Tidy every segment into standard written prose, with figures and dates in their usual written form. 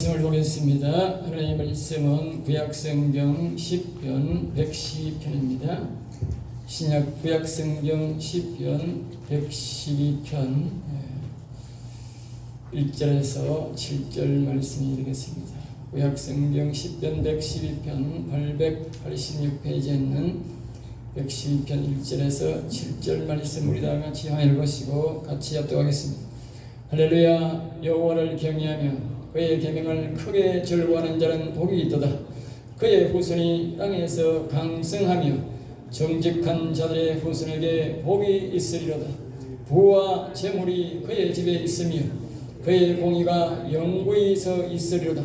말씀을 보겠습니다. 하나님의 말씀은 구약성경 10편 112편입니다. 신약 구약성경 10편 112편 1절에서 7절 말씀이 되겠습니다. 구약성경 10편 112편 886페이지에 있는 112편 1절에서 7절 말씀 우리 다 같이 읽으시고 같이 합독하겠습니다. 할렐루야. 여호와를 경외하며 그의 계명을 크게 즐거워하는 자는 복이 있도다. 그의 후손이 땅에서 강성하며 정직한 자들의 후손에게 복이 있으리로다. 부와 재물이 그의 집에 있으며 그의 공의가 영구히 서 있으리로다.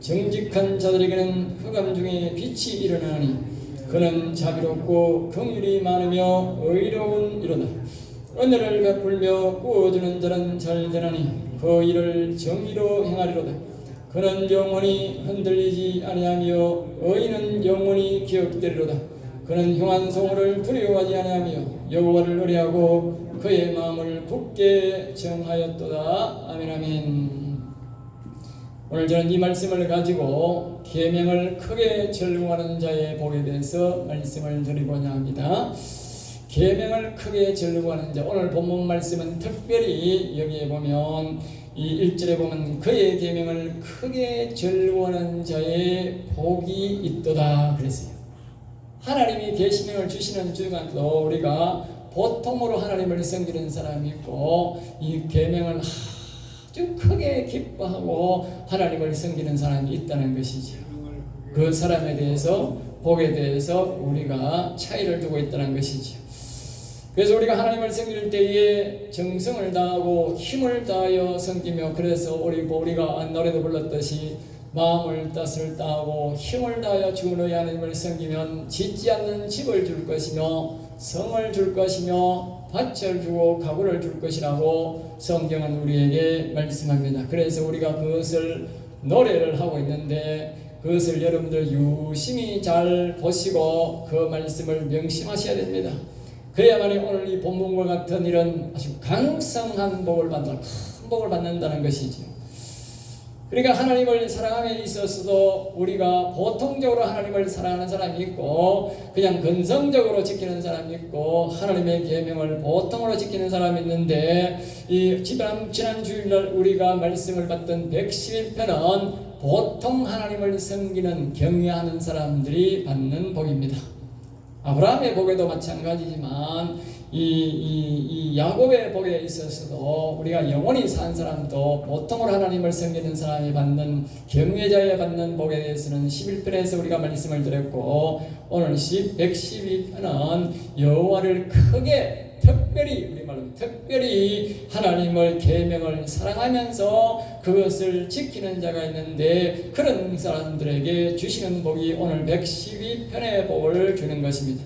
정직한 자들에게는 흑암 중에 빛이 일어나니 그는 자비롭고 긍휼이 많으며 의로운 이로다. 은혜를 베풀며 구워주는 자는 잘되나니 그 일을 정의로 행하리로다. 그는 영원히 흔들리지 아니하며 의인은 영원히 기억되리로다. 그는 흉한 성호를 두려워하지 아니하며 여호와를 의뢰하고 그의 마음을 굳게 정하였도다. 아멘. 아멘. 오늘 저는 이 말씀을 가지고 계명을 크게 즐거워하는 자의 복에 대해서 말씀을 드리고자 합니다. 계명을 크게 즐거워하는 자, 오늘 본문 말씀은 특별히 여기에 보면 이 1절에 보면 그의 계명을 크게 즐거워하는 자의 복이 있도다 그랬어요. 하나님이 계시명을 주시는 주간도 우리가 보통으로 하나님을 섬기는 사람이 있고 이 계명을 아주 크게 기뻐하고 하나님을 섬기는 사람이 있다는 것이죠. 그 사람에 대해서 복에 대해서 우리가 차이를 두고 있다는 것이죠. 그래서 우리가 하나님을 섬길 때에 정성을 다하고 힘을 다하여 섬기며, 그래서 우리가 노래도 불렀듯이 마음을 뜻을 다하고 힘을 다하여 주 너희 하나님을 섬기면 짓지 않는 집을 줄 것이며 성을 줄 것이며 밭을 주고 가구를 줄 것이라고 성경은 우리에게 말씀합니다. 그래서 우리가 그것을 노래를 하고 있는데 그것을 여러분들 유심히 잘 보시고 그 말씀을 명심하셔야 됩니다. 그래야만이 오늘 이 본문과 같은 이런 아주 강성한 복을 받는, 큰 복을 받는다는 것이죠. 그러니까 하나님을 사랑함에 있어서도 우리가 보통적으로 하나님을 사랑하는 사람이 있고 그냥 근성적으로 지키는 사람이 있고 하나님의 계명을 보통으로 지키는 사람이 있는데, 이 지난 주일날 우리가 말씀을 받던 111편은 보통 하나님을 섬기는 경외하는 사람들이 받는 복입니다. 아브라함의 복에도 마찬가지지만 이 야곱의 복에 있어서도 우리가 영원히 산 사람도 보통으로 하나님을 섬기는 사람이 받는 경외자에 받는 복에 대해서는 11편에서 우리가 말씀을 드렸고, 오늘 112편은 여호와를 크게 특별히, 우리말로 특별히 하나님을 계명을 사랑하면서 그것을 지키는 자가 있는데 그런 사람들에게 주시는 복이 오늘 112편의 복을 주는 것입니다.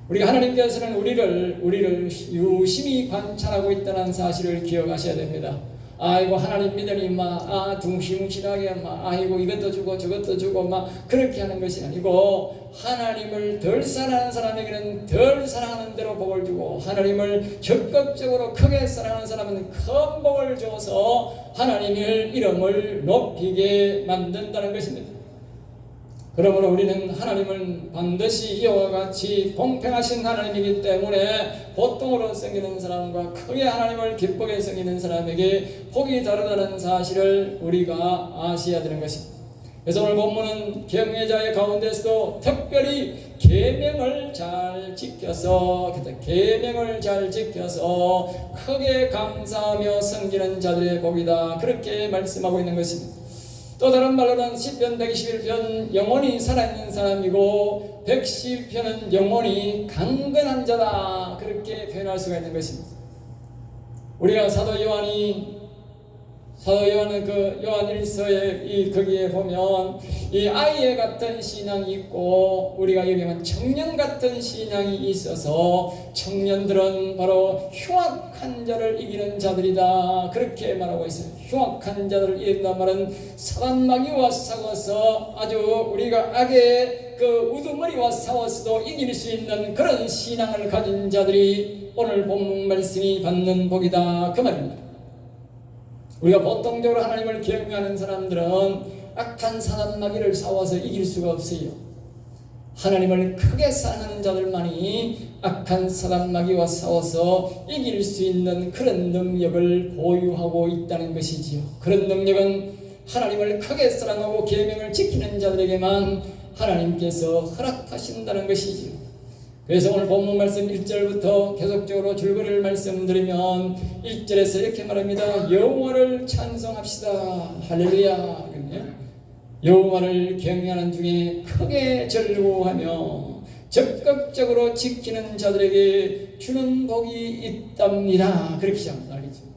우리가 하나님께서는 우리를 유심히 관찰하고 있다는 사실을 기억하셔야 됩니다. 아이고 하나님 믿으니 둥실뭉실하게 아이고 이것도 주고 저것도 주고 그렇게 하는 것이 아니고, 하나님을 덜 사랑하는 사람에게는 덜 사랑하는 대로 복을 주고 하나님을 적극적으로 크게 사랑하는 사람은 큰 복을 줘서 하나님의 이름을 높이게 만든다는 것입니다. 그러므로 우리는 하나님을 반드시 이와 같이 공평하신 하나님이기 때문에 보통으로 섬기는 사람과 크게 하나님을 기쁘게 섬기는 사람에게 복이 다르다는 사실을 우리가 아셔야 되는 것입니다. 그래서 오늘 본문은 경외자의 가운데서도 특별히 계명을 잘 지켜서 크게 감사하며 섬기는 자들의 복이다, 그렇게 말씀하고 있는 것입니다. 또 다른 말로는 시편 121편 영원히 살아있는 사람이고 110편은 영원히 강건한 자다, 그렇게 표현할 수가 있는 것입니다. 우리가 사도 요한은 그 요한일서에 거기에 보면 이 아이의 같은 신앙이 있고 우리가 여기 보면 청년 같은 신앙이 있어서 청년들은 바로 흉악한 자를 이기는 자들이다, 그렇게 말하고 있어요. 흉악한 자들을 이긴다는 말은 사단 마귀와 싸워서 아주 우리가 악의 그 우두머리와 싸워서도 이길 수 있는 그런 신앙을 가진 자들이 오늘 본문 말씀이 받는 복이다, 그 말입니다. 우리가 보통적으로 하나님을 경외하는 사람들은 악한 사단 마귀를 싸워서 이길 수가 없어요. 하나님을 크게 사랑하는 자들만이 악한 사단 마귀와 싸워서 이길 수 있는 그런 능력을 보유하고 있다는 것이지요. 그런 능력은 하나님을 크게 사랑하고 계명을 지키는 자들에게만 하나님께서 허락하신다는 것이지요. 그래서 오늘 본문 말씀 1절부터 계속적으로 줄거리를 말씀드리면 1절에서 이렇게 말합니다. 여호와를 찬송합시다. 할렐루야. 여호와를 경외하는 중에 크게 절구하며 적극적으로 지키는 자들에게 주는 복이 있답니다. 그렇게 시작합니다. 알겠죠?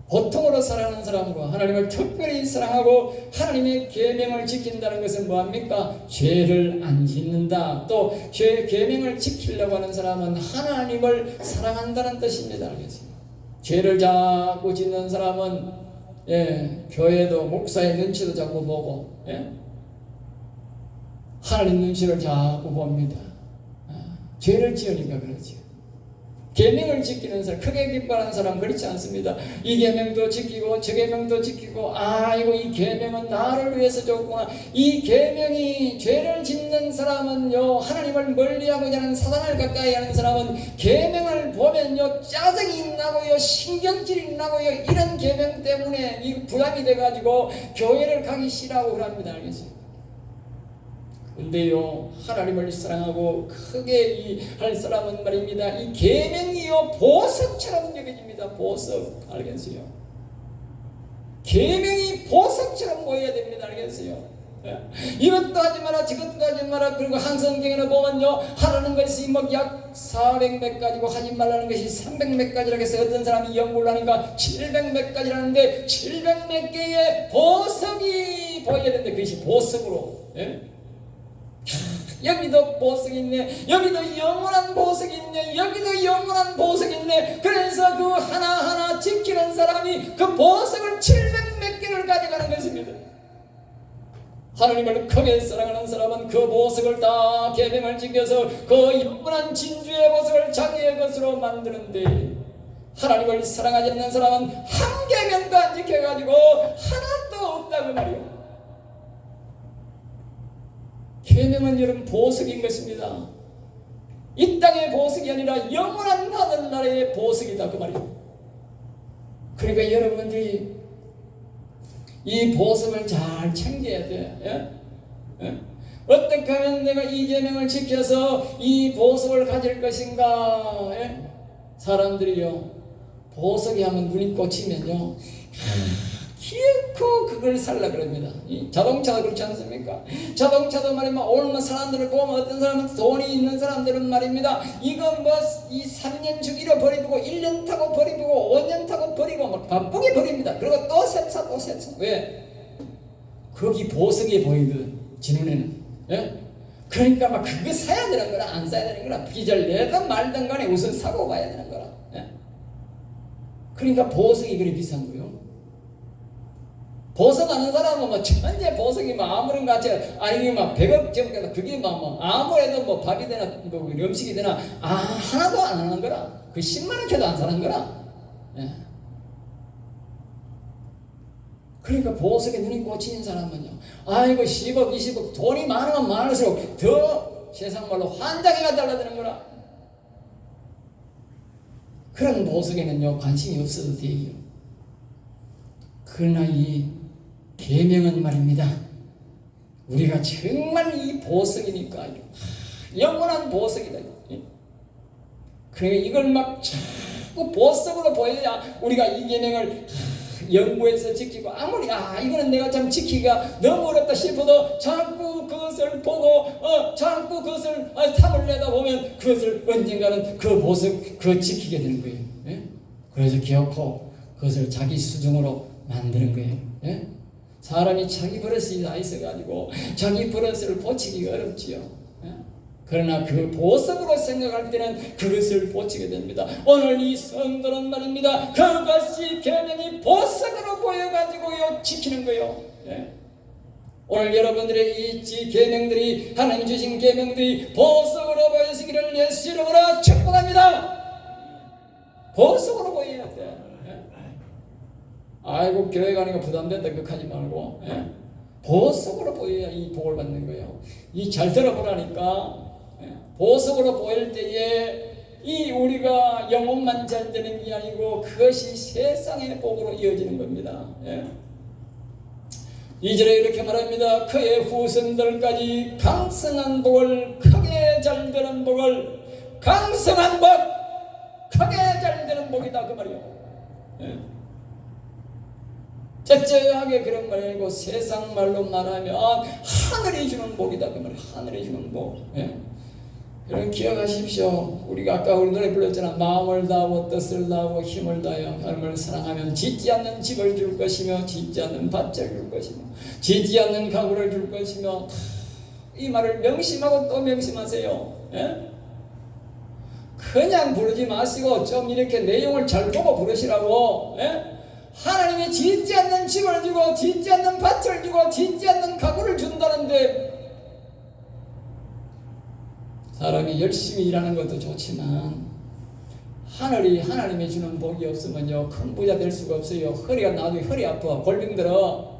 보통으로 사랑하는 사람과 하나님을 특별히 사랑하고 하나님의 계명을 지킨다는 것은 뭐합니까? 죄를 안 짓는다. 또 죄 계명을 지키려고 하는 사람은 하나님을 사랑한다는 뜻입니다. 알겠죠? 죄를 자꾸 짓는 사람은 교회도 목사의 눈치도 자꾸 보고 하나님 눈치를 자꾸 봅니다. 죄를 지으니까 그렇죠. 계명을 지키는 사람, 크게 기뻐하는 사람 그렇지 않습니다. 이 계명도 지키고 저 계명도 지키고 아이고 이 계명은 나를 위해서 줬구나. 이 계명이 죄를 짓는 사람은요, 하나님을 멀리하고자 하는 사단을 가까이 하는 사람은 계명을 보면요 짜증이 나고요, 신경질이 나고요, 이런 계명 때문에 이 부담이 돼가지고 교회를 가기 싫어하고 그럽니다. 알겠어요? 근데요, 하나님을 사랑하고 크게 할 사람은 말입니다, 이 계명이요 보석처럼 여겨집니다. 보석. 알겠어요? 계명이 보석처럼 보여야 됩니다. 알겠어요? 이것도 하지 마라 저것도 하지 마라. 그리고 한 성경에는 보면요, 하라는 것이 약 400몇 가지고 하지 말라는 것이 300몇 가지라고 해서 어떤 사람이 연구를 하니까 700몇 가지라는데 700몇 개의 보석이 보여야 되는데 그것이 보석으로 여기도 보석이 있네, 여기도 영원한 보석이 있네, 여기도 영원한 보석이 있네. 그래서 그 하나하나 지키는 사람이 그 보석을 700몇 개를 가져가는 것입니다. 하나님을 크게 사랑하는 사람은 그 보석을 다 계명을 지켜서 그 영원한 진주의 보석을 자기의 것으로 만드는데, 하나님을 사랑하지 않는 사람은 한 계명도 안 지켜가지고 하나도 없다고 말이요. 계명은 여러분 보석인 것입니다. 이 땅의 보석이 아니라 영원한 하늘나라의 보석이다 그 말이에요. 그러니까 여러분들이 이 보석을 잘 챙겨야 돼. 어떻게 하면 내가 이 계명을 지켜서 이 보석을 가질 것인가? 사람들이요, 보석이 하면 눈이 꽂히면요 기어코 그걸 살라 그럽니다. 이 자동차도 그렇지 않습니까? 자동차도 말이면 오늘 사람들을 보면 어떤 사람은 돈이 있는 사람들은 말입니다, 이거 이 3년 주기로 버리고 1년 타고 버리고 5년 타고 버리고 막 바쁘게 버립니다. 그리고 또 세차 또 세차. 왜? 거기 보석이 보이거든, 지 눈에는. 그러니까 막 그거 사야 되는 거라 안 사야 되는 거라, 빚을 내든 말든 간에 우선 사고 가야 되는 거라. 그러니까 보석이 그리 비싼 거예요. 보석 아는 사람은 뭐 천재 보석이 뭐 아무런 가치, 아니 막 100억 정도가 그게 뭐 아무래도 밥이 되나 뭐 음식이 되나 하나도 안 하는 거라. 그 10만 원 캐도 안 사는 거라. 그러니까 보석에 눈이 꽂히는 사람은요, 아이고 10억 20억 돈이 많으면 많을수록 더 세상 말로 환장해가 달라드는 거라. 그런 보석에는요 관심이 없어도 돼요. 그러나 이 계명은 말입니다, 우리가 정말 이 보석이니까 영원한 보석이다. 그러니까 이걸 막 자꾸 보석으로 보여야 우리가 이 계명을 연구해서 지키고, 아무리 이거는 내가 참 지키기가 너무 어렵다 싶어도 자꾸 그것을 보고 자꾸 그것을 탐을 내다 보면 그것을 언젠가는 그 보석 그거 지키게 되는 거예요. 그래서 기어코 그것을 자기 수중으로 만드는 거예요. 사람이 자기 버릇이 다 있어가지고 자기 버릇을 고치기가 어렵지요. 그러나 그 보석으로 생각할 때는 그것을 고치게 됩니다. 오늘 이 성도는 말입니다, 그것이 계명이 보석으로 보여가지고요 지키는 거예요. 오늘 여러분들의 이 계명들이, 하나님 주신 계명들이 보석으로 보여지기를 예수 이름으로 축복합니다. 보석으로 보여야 돼. 아이고 교회 가는 거 부담된다 그렇게 하지 말고 보석으로 보여야 이 복을 받는 거예요. 이 잘 들어보라니까. 보석으로 보일 때에 이 우리가 영혼만 잘 되는 게 아니고 그것이 세상의 복으로 이어지는 겁니다. 2절에 이렇게 말합니다. 그의 후손들까지 강성한 복을, 크게 잘 되는 복을, 강성한 복, 크게 잘 되는 복이다 그 말이요. 째째하게 그런 말 아니고 세상 말로 말하면 하늘이 주는 복이다 그 말이에요. 하늘이 주는 복. 여러분 기억하십시오. 우리가 아까 우리 노래 불렀잖아. 마음을 다하고 뜻을 다하고 힘을 다하여 하나님을 사랑하면 짓지 않는 집을 줄 것이며 짓지 않는 밭을 줄 것이며 짓지 않는 가구를 줄 것이며, 이 말을 명심하고 또 명심하세요. 그냥 부르지 마시고 좀 이렇게 내용을 잘 보고 부르시라고. 하나님이 짓지 않는 집을 주고 짓지 않는 밭을 주고 짓지 않는 가구를 준다는데, 사람이 열심히 일하는 것도 좋지만 하늘이 하나님이 주는 복이 없으면요 큰 부자 될 수가 없어요. 허리가 나중에 허리 아파, 골병 들어.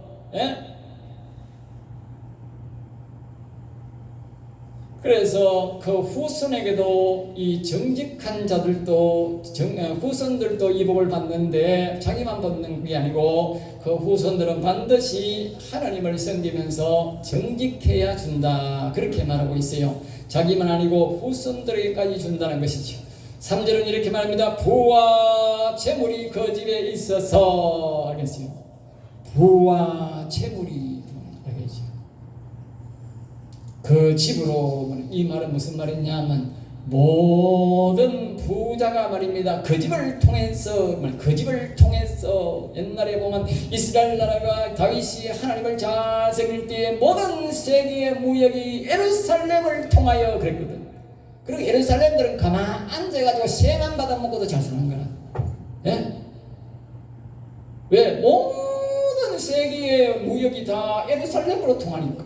그래서 그 후손에게도 이 정직한 자들도 후손들도 이 복을 받는데 자기만 받는 게 아니고 그 후손들은 반드시 하나님을 섬기면서 정직해야 준다, 그렇게 말하고 있어요. 자기만 아니고 후손들에게까지 준다는 것이죠. 3절은 이렇게 말합니다. 부와 재물이 그 집에 있어서. 알겠어요? 부와 재물이, 알겠죠? 그 집으로, 이 말은 무슨 말이냐면 모든 부자가 말입니다. 그 집을 통해서, 옛날에 보면 이스라엘 나라가 다윗이 하나님을 잘 섬길 때에 모든 세계의 무역이 예루살렘을 통하여 그랬거든. 그리고 예루살렘들은 가만 앉아가지고 세만 받아먹고도 잘 사는 거라. 왜? 모든 세계의 무역이 다 예루살렘으로 통하니까.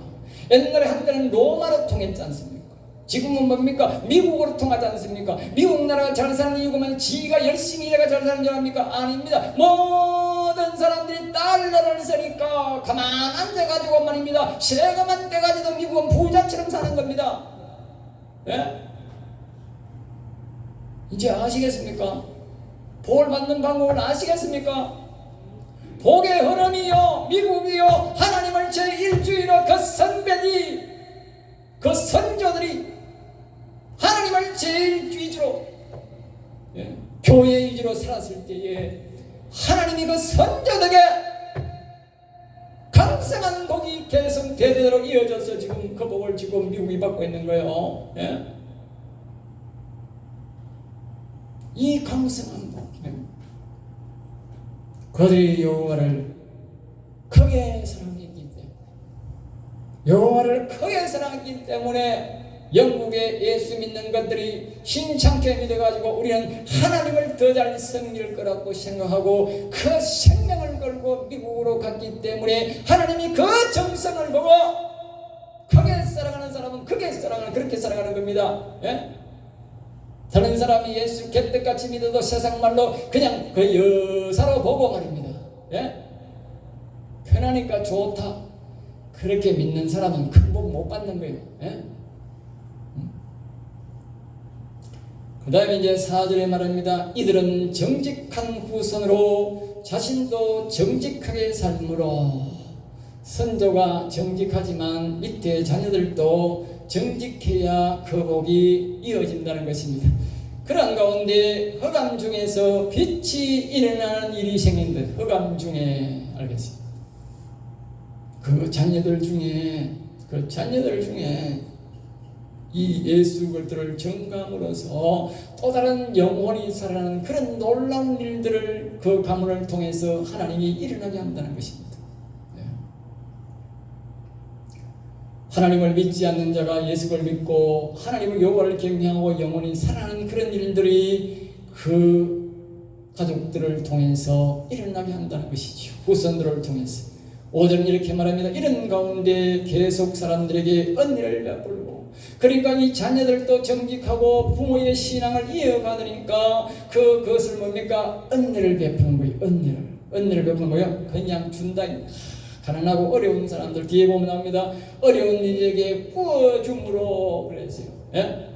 옛날에 한때는 로마로 통했지 않습니까? 지금은 뭡니까? 미국으로 통하지 않습니까? 미국 나라가 잘 사는 이유가 지가 열심히 일해가 잘 사는 줄 압니까? 아닙니다. 모든 사람들이 달러를 쓰니까 가만 앉아가지고 말입니다. 세금만 떼가지고 미국은 부자처럼 사는 겁니다. 이제 아시겠습니까? 복을 받는 방법을 아시겠습니까? 복의 흐름이요, 미국이요, 하나님을 제1주의로 그 선배들이, 그 선조들이 하나님을 제1주의로 교회 위주로 살았을 때에 하나님이 그 선조들에게 강성한 복이 계속 대대로 이어져서 지금 그 복을 지금 미국이 받고 있는 거예요. 이 강성한 복, 그들이 여호와를 크게 사랑했기 때문에, 여호와를 크게 사랑했기 때문에 영국의 예수 믿는 것들이 힘창게 믿어가지고 우리는 하나님을 더 잘 섬길 거라고 생각하고 그 생명을 걸고 미국으로 갔기 때문에 하나님이 그 정성을 보고 크게 사랑하는 사람은 크게 사랑하는, 그렇게 살아가는 겁니다. 다른 사람이 예수 개떡같이 믿어도 세상 말로 그냥 그 여사로 보고 말입니다. 편하니까 좋다, 그렇게 믿는 사람은 큰 복 못 받는 거예요. 그 다음에 이제 4절에 말합니다. 이들은 정직한 후손으로 자신도 정직하게 삶으로. 선조가 정직하지만 밑에 자녀들도 정직해야 그 복이 이어진다는 것입니다. 그런 가운데 흑암 중에서 빛이 일어나는 일이 생긴 듯, 흑암 중에, 알겠습니다. 그 자녀들 중에 이 예수 그리스도를 전감으로써 또 다른 영혼이 살아나는 그런 놀라운 일들을 그 가문을 통해서 하나님이 일어나게 한다는 것입니다. 하나님을 믿지 않는 자가 예수를 믿고 하나님을 여호와를 경외하고 영혼이 살아나는 그런 일들이 그 가족들을 통해서 일어나게 한다는 것이죠. 후손들을 통해서. 5절은 이렇게 말합니다. 이런 가운데 계속 사람들에게 은혜를 베풀고, 그러니까 이 자녀들도 정직하고 부모의 신앙을 이어가니까 그것을 뭡니까? 은혜를 베푸는 거예요. 은혜를 베푸는 거예요. 그냥 준다, 가난하고 어려운 사람들 뒤에 보면 나옵니다. 어려운 이에게 구워줌으로 그랬어요. 예?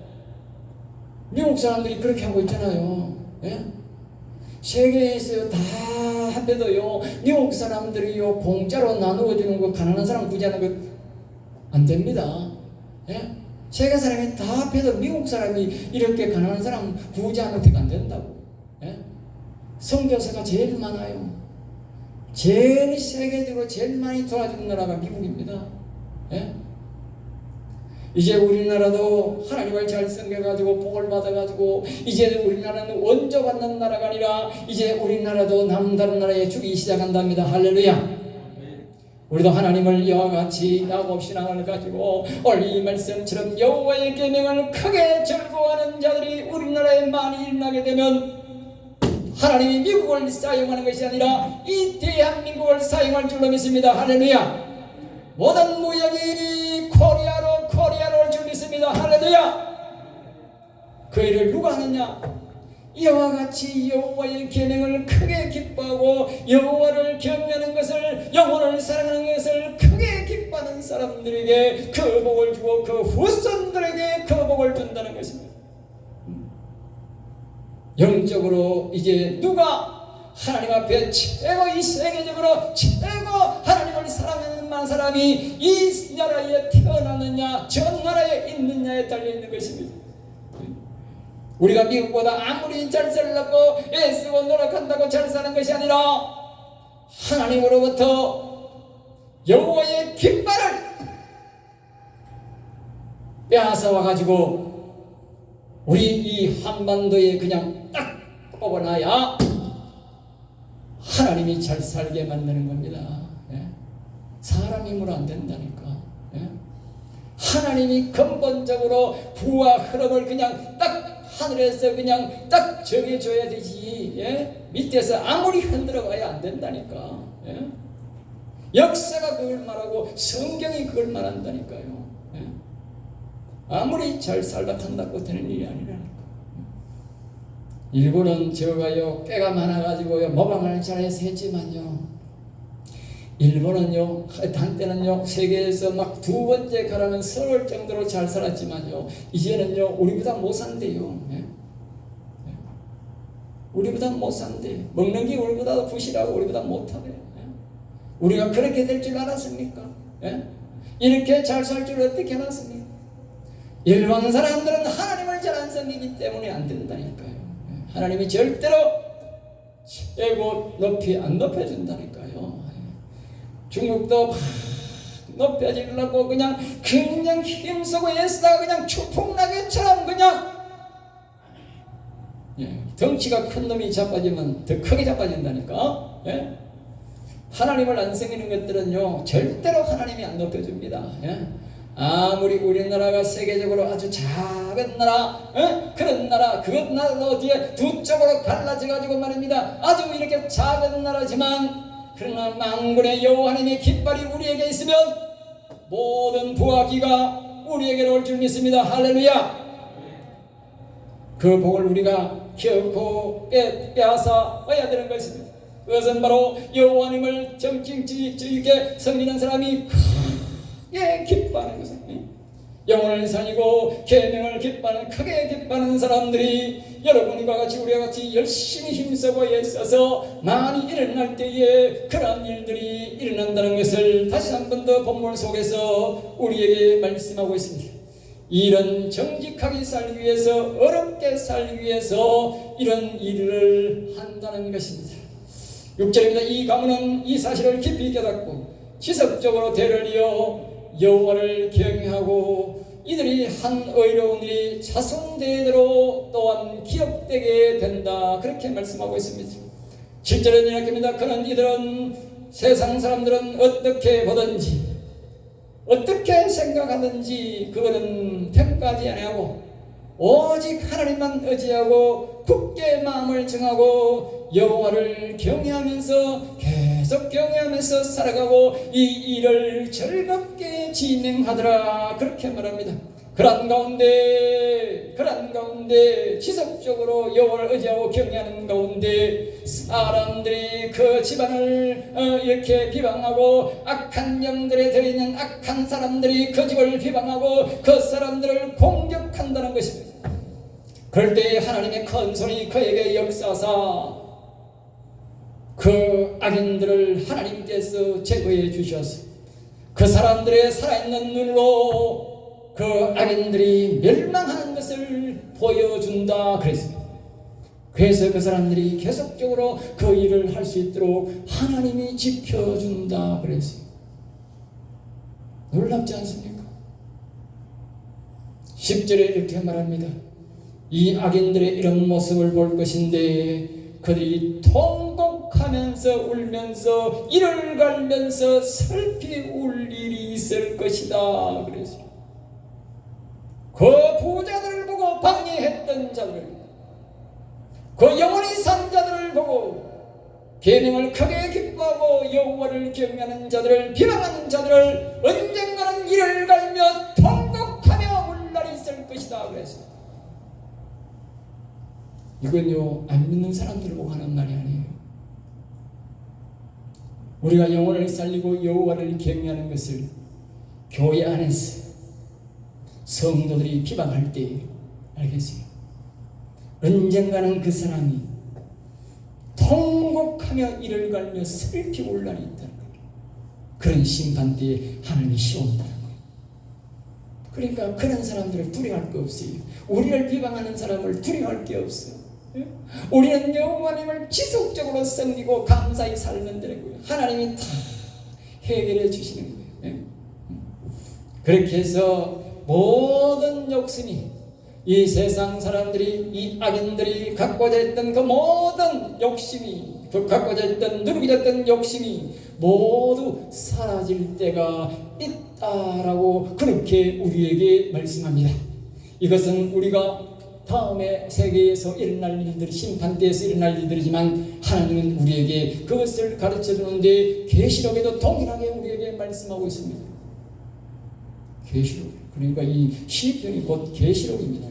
미국 사람들이 그렇게 하고 있잖아요. 예? 세계에서 다 합해도요, 미국 사람들이요, 공짜로 나누어주는 거, 가난한 사람 구제하는 거 안 됩니다. 예? 세계 사람이 다 합해도 미국 사람이 이렇게 가난한 사람 구제하는 데가 안 된다고. 예? 선교사가 제일 많아요. 제일 세계적으로 제일 많이 도와주는 나라가 미국입니다. 예? 이제 우리나라도 하나님을 잘 섬겨가지고 복을 받아가지고 이제 우리나라는 원조받는 나라가 아니라 이제 우리나라도 남다른 나라에 주기 시작한답니다. 할렐루야. 우리도 하나님을 이와 같이 야곱 신앙을 가지고 오늘 이 말씀처럼 여호와의 계명을 크게 절거하는 자들이 우리나라에 많이 일어나게 되면 하나님이 미국을 사용하는 것이 아니라 이 대한민국을 사용할 줄로 믿습니다. 할렐루야. 모든 무역이 코리아로 올 줄 믿습니다. 할렐루야. 그 일을 누가 하느냐? 이와 같이 여호와의 계명을 크게 기뻐하고 여호와를 경외하는 것을, 영혼을 사랑하는 것을 크게 기뻐하는 사람들에게 그 복을 주고 그 후손들에게 그 복을 준다는 것입니다. 영적으로 이제 누가 하나님 앞에 최고, 이 세계적으로 최고 하나님을 사랑하는 만 사람이 이 나라에 태어났느냐 저 나라에 있느냐에 달려있는 것입니다. 우리가 미국보다 아무리 잘 살려고 애쓰고 노력한다고 잘 사는 것이 아니라 하나님으로부터 여호와의 깃발을 빼앗아 와가지고 우리 이 한반도에 그냥 딱 뽑아놔야 하나님이 잘 살게 만드는 겁니다. 예? 사람 힘으로 안 된다니까. 예? 하나님이 근본적으로 부와 흐름을 그냥 딱 하늘에서 그냥 딱 정해줘야 되지. 예? 밑에서 아무리 흔들어 가야 안 된다니까. 예? 역사가 그걸 말하고 성경이 그걸 말한다니까요. 예? 아무리 잘 살다 한다고 되는 일이 아니라니까. 일본은 저가요 깨가 많아가지고요 모방을 잘해서 했지만요, 일본은요 한때는요 세계에서 막 두 번째 가라면 서울 정도로 잘 살았지만요 이제는요 우리보다 못 산대요. 예? 예? 우리보다 못 산대. 먹는 게 우리보다 부실하고 우리보다 못하대. 예? 우리가 그렇게 될 줄 알았습니까? 예? 이렇게 잘 살 줄 어떻게 알았습니까? 일본 사람들은 하나님을 잘 안 섬기기 때문에 안 된다니까요. 예? 하나님이 절대로 최고 높이 안 높여준다니까요. 중국도 막 높여지려고 그냥 힘쓰고 애쓰다가 그냥 추풍낙엽처럼 그냥, 예, 덩치가 큰 놈이 자빠지면 더 크게 자빠진다니까. 예? 하나님을 안 섬기는 것들은요 절대로 하나님이 안 높여줍니다. 예? 아무리 우리나라가 세계적으로 아주 작은 나라, 그런 나라, 그것 나라도 뒤에 두 쪽으로 갈라져 가지고 말입니다. 아주 이렇게 작은 나라지만 그러나 만군의 여호와님의 깃발이 우리에게 있으면 모든 부와 기가 우리에게로 올 줄 믿습니다. 할렐루야. 그 복을 우리가 결코 빼앗아 와야 되는 것입니다. 그것은 바로 여호와님을 정직하게 섬기는 사람이 크게 기뻐하는 것입니다. 영혼을 살리고 계명을 기뻐하는, 크게 기뻐하는 사람들이 여러분과 같이 우리와 같이 열심히 힘쓰고 애써서 많이 일어날 때에 그러한 일들이 일어난다는 것을 다시 한 번 더 본문 속에서 우리에게 말씀하고 있습니다. 이런 정직하게 살기 위해서, 어렵게 살기 위해서 이런 일을 한다는 것입니다. 6절입니다. 이 가문은 이 사실을 깊이 깨닫고 지속적으로 대를 이어 여호와를 경외하고 이들이 한 의로운 일이 자손대대로 또한 기억되게 된다. 그렇게 말씀하고 있습니다. 7절에는 이렇게 합니다. 그는 이들은 세상 사람들은 어떻게 보든지 어떻게 생각하든지 그거는 평가하지 아니하고 오직 하나님만 의지하고 굳게 마음을 정하고 여호와를 경외하면서 계속 경외하면서 살아가고 이 일을 즐겁게 진행하더라. 그렇게 말합니다. 그런 가운데 지속적으로 여호와를 의지하고 경외하는 가운데 사람들이 그 집안을 이렇게 비방하고 악한 영들에 들어있는 악한 사람들이 그 집을 비방하고 그 사람들을 공격한다는 것입니다. 그럴 때 하나님의 큰 손이 그에게 역사하사 그 악인들을 하나님께서 제거해 주셔서 그 사람들의 살아있는 눈으로 그 악인들이 멸망하는 것을 보여준다 그랬습니다. 그래서 그 사람들이 계속적으로 그 일을 할 수 있도록 하나님이 지켜준다 그랬어요. 놀랍지 않습니까? 10절에 이렇게 말합니다. 이 악인들의 이런 모습을 볼 것인데 그들이 통곡하면서 울면서 이를 갈면서 슬피 울 일이 있을 것이다 그랬어요. 그 부자들을 보고 방해했던 자들, 그 영원히 산 자들을 보고 계명을 크게 기뻐하고 여호와를 경외하는 자들을 비방하는 자들을 언젠가는 이를 갈며 통곡하며 울 날이 있을 것이다 그랬어요. 이건요 안 믿는 사람들을 보고 하는 말이 아니에요. 우리가 영혼을 살리고 여호와를 경외하는 것을 교회 안에서 성도들이 비방할 때 알겠어요. 언젠가는 그 사람이 통곡하며 이를 갈며 슬피 울 날이 있다는 거예요. 그런 심판 때에 하나님이 시온다는 거예요. 그러니까 그런 사람들을 두려워할 거 없어요. 우리를 비방하는 사람을 두려워할 게 없어요. 우리는 여호와님을 지속적으로 섬기고 감사히 살면 되는 거예요. 하나님이 다 해결해 주시는 거예요. 그렇게 해서 모든 욕심이 이 세상 사람들이 이 악인들이 갖고자 했던 그 모든 욕심이 그 갖고자 했던 누르고자 했던 욕심이 모두 사라질 때가 있다라고 그렇게 우리에게 말씀합니다. 이것은 우리가 다음에 세계에서 일어날 일들, 심판대에서 일어날 일들이지만 하나님은 우리에게 그것을 가르쳐 주는데 계시록에도 동일하게 우리에게 말씀하고 있습니다. 계시록, 그러니까 이 시편이 곧 계시록입니다.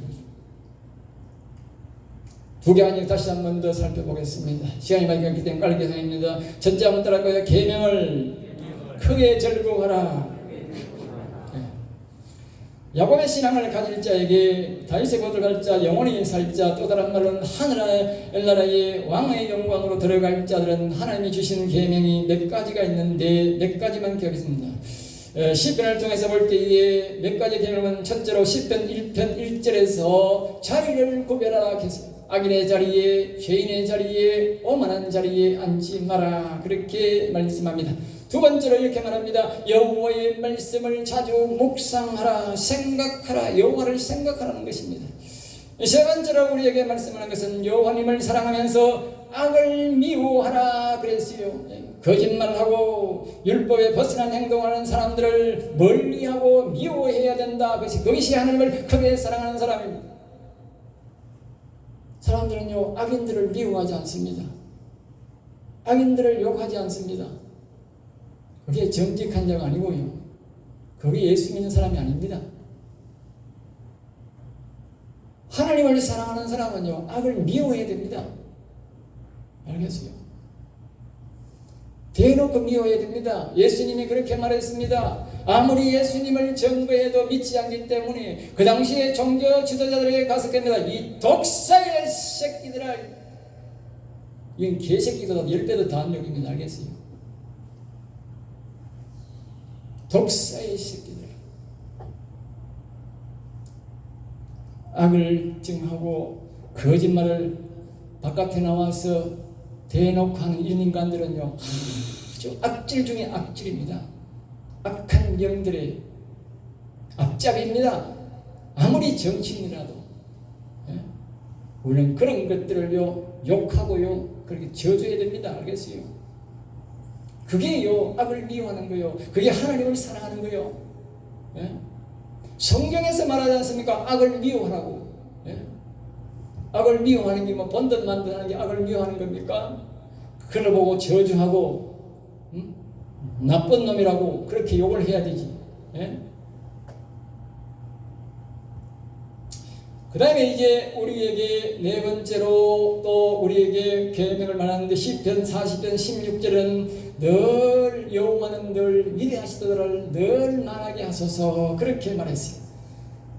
두 개 아니고 다시 한 번 더 살펴보겠습니다. 시간이 많이 갔기 때문에 빨리 계산입니다. 첫째 한번 따라할까요? 계명을 크게 절거하라. 야곱의 신앙을 가질 자에게 다윗의 곳을 갈 자, 영원히 살 자, 또 다른 말로는 하늘나라의 왕의 영광으로 들어갈 자들은 하나님이 주시는 계명이 몇 가지가 있는데 몇 가지만 기억했습니다. 시편을 통해서 볼 때에 몇 가지 계명은 첫째로 시편 1편 1절에서 자리를 구별하라 했습니다. 악인의 자리에, 죄인의 자리에, 오만한 자리에 앉지 마라 그렇게 말씀합니다. 두 번째로 이렇게 말합니다. 여호와의 말씀을 자주 묵상하라, 생각하라, 여호와를 생각하라는 것입니다. 세 번째로 우리에게 말씀하는 것은 여호와님을 사랑하면서 악을 미워하라 그랬어요. 거짓말하고 율법에 벗어난 행동하는 사람들을 멀리하고 미워해야 된다. 그것이 하나님을 크게 사랑하는 사람입니다. 사람들은요 악인들을 미워하지 않습니다. 악인들을 욕하지 않습니다. 그게 정직한 자가 아니고요. 그게 예수 믿는 사람이 아닙니다. 하나님을 사랑하는 사람은요 악을 미워해야 됩니다. 알겠어요? 대놓고 미워해야 됩니다. 예수님이 그렇게 말했습니다. 아무리 예수님을 전부해도 믿지 않기 때문에 그 당시에 종교 지도자들에게 가서 그럽니다. 이 독사의 새끼들아, 이건 개새끼보다 10배도 더한 욕입니다. 알겠어요? 독사의 새끼들, 악을 증하고 거짓말을 바깥에 나와서 대놓고 하는 이런 인간들은요 아주 악질 중에 악질입니다. 악한 영들의 앞잡이입니다. 아무리 정치인이라도 우리는 그런 것들을요 욕하고요 그렇게 저주해야 됩니다. 알겠어요? 그게요 악을 미워하는 거요, 그게 하나님을 사랑하는 거요. 성경에서 말하지 않습니까? 악을 미워하라고. 악을 미워하는 게 뭐 본전 만드는 게 악을 미워하는 겁니까? 그걸 보고 저주하고 나쁜 놈이라고 그렇게 욕을 해야 되지. 그 다음에 이제 우리에게 네 번째로 또 우리에게 계명을 말하는데 시편 40편 16절은 늘 여호와는 늘 위대하시더라 늘 말하게 하소서 그렇게 말했어요.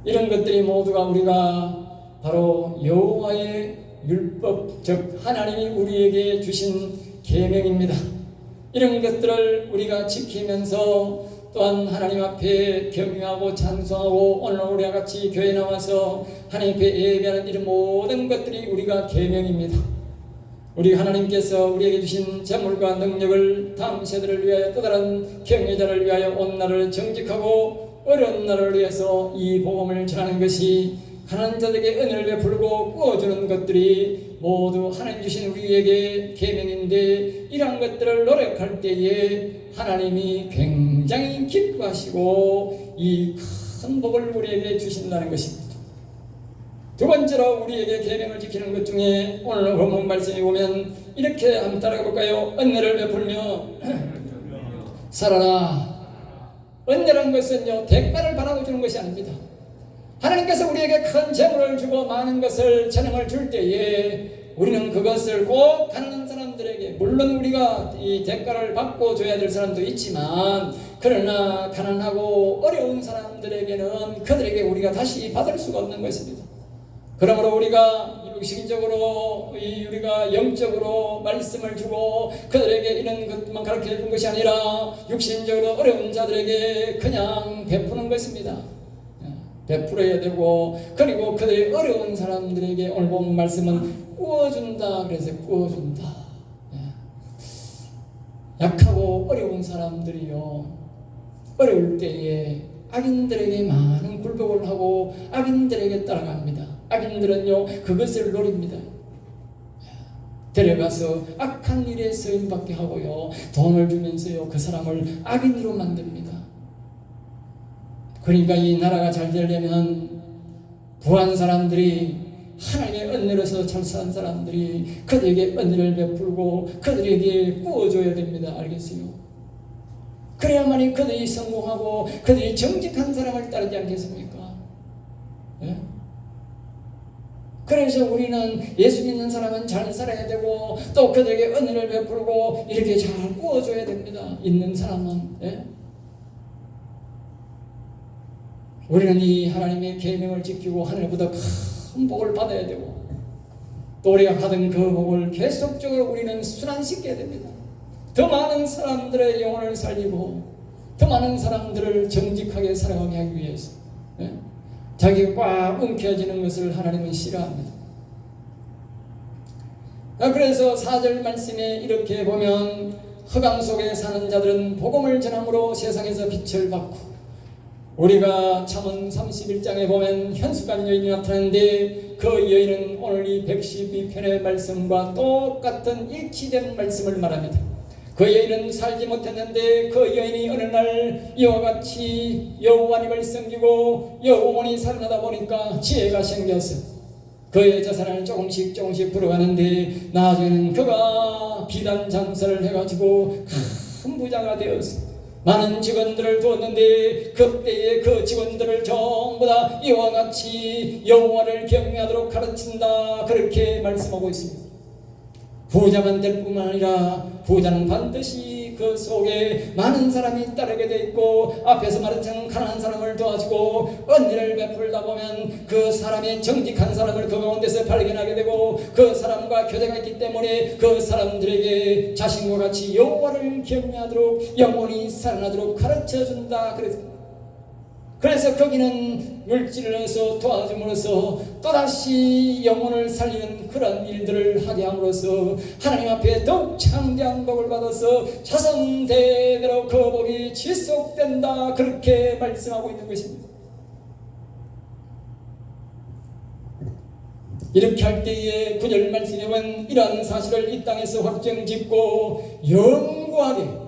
이런 것들이 모두가 우리가 바로 여호와의 율법 즉 하나님이 우리에게 주신 계명입니다. 이런 것들을 우리가 지키면서 또한 하나님 앞에 경유하고 찬송하고 오늘 우리와 같이 교회에 나와서 하나님 앞에 예배하는 이런 모든 것들이 우리가 계명입니다. 우리 하나님께서 우리에게 주신 재물과 능력을 다음 세대를 위하여 또 다른 경외자를 위하여 온 나라를 정직하고 어려운 나라를 위해서 이 복음을 전하는 것이 가난한 자들에게 은혜를 베풀고 구워주는 것들이 모두 하나님 주신 우리에게 계명인데 이러한 것들을 노력할 때에 하나님이 굉장히 기뻐하시고 이 큰 복을 우리에게 주신다는 것입니다. 두 번째로 우리에게 계명을 지키는 것 중에 오늘 본문 말씀에 보면 이렇게 한번 따라가 볼까요? 은혜를 베풀며 살아라. 은혜라는 것은요 대가를 바라고 주는 것이 아닙니다. 하나님께서 우리에게 큰 재물을 주고 많은 것을 재능을 줄 때에 우리는 그것을 꼭 가난한 사람들에게 물론 우리가 이 대가를 받고 줘야 될 사람도 있지만 그러나 가난하고 어려운 사람들에게는 그들에게 우리가 다시 받을 수가 없는 것입니다. 그러므로 우리가 육신적으로 우리가 영적으로 말씀을 주고 그들에게 이런 것만 가르쳐 준 것이 아니라 육신적으로 어려운 자들에게 그냥 베푸는 것입니다. 베풀어야 되고 그리고 그들의 어려운 사람들에게 오늘 본 말씀은 구워준다 그래서 구워준다. 약하고 어려운 사람들이요 어려울 때에 악인들에게 많은 굴복을 하고 악인들에게 따라갑니다. 악인들은요 그것을 노립니다. 데려가서 악한 일에 쓰임받게 하고요 돈을 주면서요 그 사람을 악인으로 만듭니다. 그러니까 이 나라가 잘 되려면 부한 사람들이 하나님의 은혜로서 잘 산 사람들이 그들에게 은혜를 베풀고 그들에게 구워줘야 됩니다. 알겠어요? 그래야만이 그들이 성공하고 그들이 정직한 사람을 따르지 않겠습니까? 예? 그래서 우리는 예수 믿는 사람은 잘 살아야 되고 또 그들에게 은혜를 베풀고 이렇게 잘 구워줘야 됩니다. 있는 사람은 예? 우리는 이 하나님의 계명을 지키고 하늘보다 큰 복을 받아야 되고 또 우리가 받은 그 복을 계속적으로 우리는 순환시켜야 됩니다. 더 많은 사람들의 영혼을 살리고 더 많은 사람들을 정직하게 살아가게 하기 위해서 예? 자기가 꽉 움켜쥐는 것을 하나님은 싫어합니다. 그래서 4절 말씀에 이렇게 보면 흑암 속에 사는 자들은 복음을 전함으로 세상에서 빛을 받고 우리가 잠언 31장에 보면 현숙한 여인이 나타나는데 그 여인은 오늘 이 112편의 말씀과 똑같은 일치된 말씀을 말합니다. 그 여인은 살지 못했는데 그 여인이 어느 날 이와 같이 여호와님을 섬기고 영원히 살아나다 보니까 지혜가 생겼어요. 그의 자산을 조금씩 풀어가는데 나중에는 그가 비단 장사를 해가지고 큰 부자가 되었어요. 많은 직원들을 두었는데 그때에 그 직원들을 전부 다 이와 같이 여호와를 경외하도록 가르친다 그렇게 말씀하고 있습니다. 부자만 될 뿐만 아니라 부자는 반드시 그 속에 많은 사람이 따르게 돼 있고 앞에서 말했던 가난한 사람을 도와주고 은혜를 베풀다 보면 그 사람의 정직한 사람을 그 가운데서 발견하게 되고 그 사람과 교제가 있기 때문에 그 사람들에게 자신과 같이 여호와를 경외하도록 영원히 살아나도록 가르쳐준다. 그래서 거기는 물질을 해서 도와줌으로써 또다시 영혼을 살리는 그런 일들을 하게 함으로써 하나님 앞에 더욱 창대한 복을 받아서 자손대대로 그 복이 지속된다 그렇게 말씀하고 있는 것입니다. 이렇게 할 때에 9절 말씀에 보면 이러한 사실을 이 땅에서 확정짓고 영구하게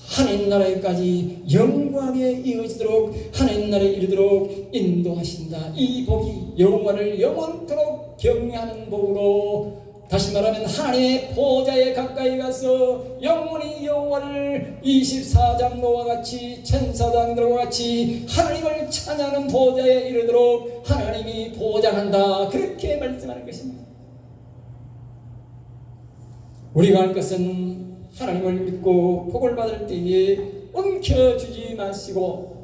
하나님 나라에까지 영광에 이어지도록 하나님 나라에 이르도록 인도하신다. 이 복이 여호와를 영원토록 경외하는 복으로 다시 말하면 하나님의 보좌에 가까이 가서 영원히 여호와를 24장로와 같이 천사장들과 같이 하나님을 찬양하는 보좌에 이르도록 하나님이 보장한다. 그렇게 말씀하는 것입니다. 우리가 할 것은 하나님을 믿고 복을 받을 때에 움켜쥐지 마시고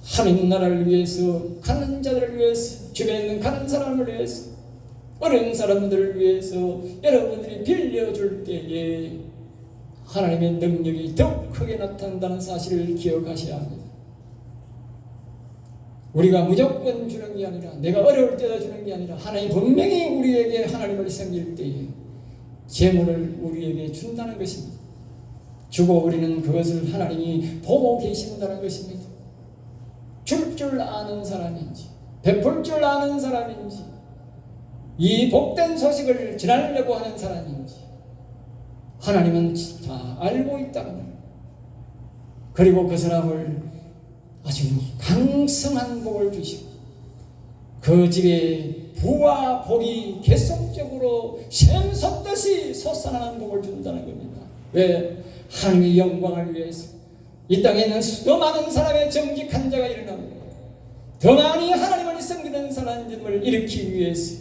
하나님 나라를 위해서, 가는 자들을 위해서, 주변에 있는 가는 사람을 위해서, 어려운 사람들을 위해서 여러분들이 빌려줄 때에 하나님의 능력이 더욱 크게 나타난다는 사실을 기억하셔야 합니다. 우리가 무조건 주는 게 아니라, 내가 어려울 때다 주는 게 아니라, 하나님 분명히 우리에게 하나님을 섬길 때에 재물을 우리에게 준다는 것입니다. 주고 우리는 그것을 하나님이 보고 계신다는 것입니다. 줄 아는 사람인지, 베풀 줄 아는 사람인지, 이 복된 소식을 전하려고 하는 사람인지 하나님은 다 알고 있다는 거예요. 그리고 그 사람을 아주 강성한 복을 주시고 그 집에 부와 복이 계속적으로 샘솟듯이 솟아나는 복을 준다는 겁니다. 왜? 하나님의 영광을 위해서. 이 땅에는 수도 많은 사람의 정직한 자가 일어납니다. 더 많이 하나님을 섬기는 사람들을 일으키기 위해서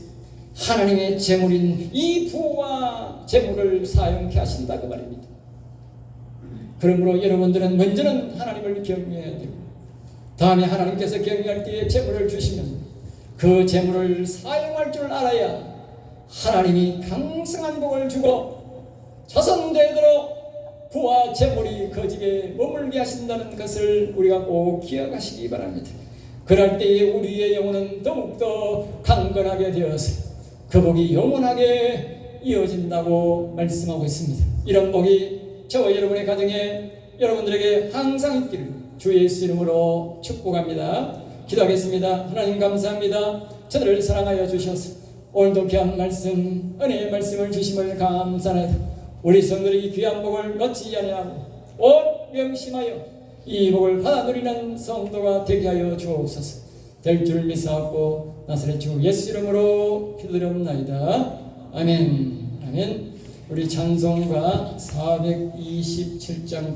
하나님의 재물인 이 부와 재물을 사용케 하신다고 말입니다. 그러므로 여러분들은 먼저는 하나님을 경외해야 되고, 다음에 하나님께서 경외할 때에 재물을 주시면 그 재물을 사용할 줄 알아야 하나님이 강성한 복을 주고 자손되도록 부와 재물이 그 집에 머물게 하신다는 것을 우리가 꼭 기억하시기 바랍니다. 그럴 때에 우리의 영혼은 더욱더 강건하게 되어서 그 복이 영원하게 이어진다고 말씀하고 있습니다. 이런 복이 저와 여러분의 가정에 여러분들에게 항상 있기를 주 예수 이름으로 축복합니다. 기도하겠습니다. 하나님 감사합니다. 저들을 사랑하여 주셔서 오늘도 귀한 말씀, 은혜의 말씀을 주심을 감사합니다. 우리 성도들이 귀한 복을 놓치지 아니하고 온 명심하여 이 복을 받아 누리는 성도가 되게 하여 주옵소서. 될 줄 믿사옵고 나사렛 주 예수 이름으로 기도드립나이다. 아멘. 아멘. 우리 찬송가 427장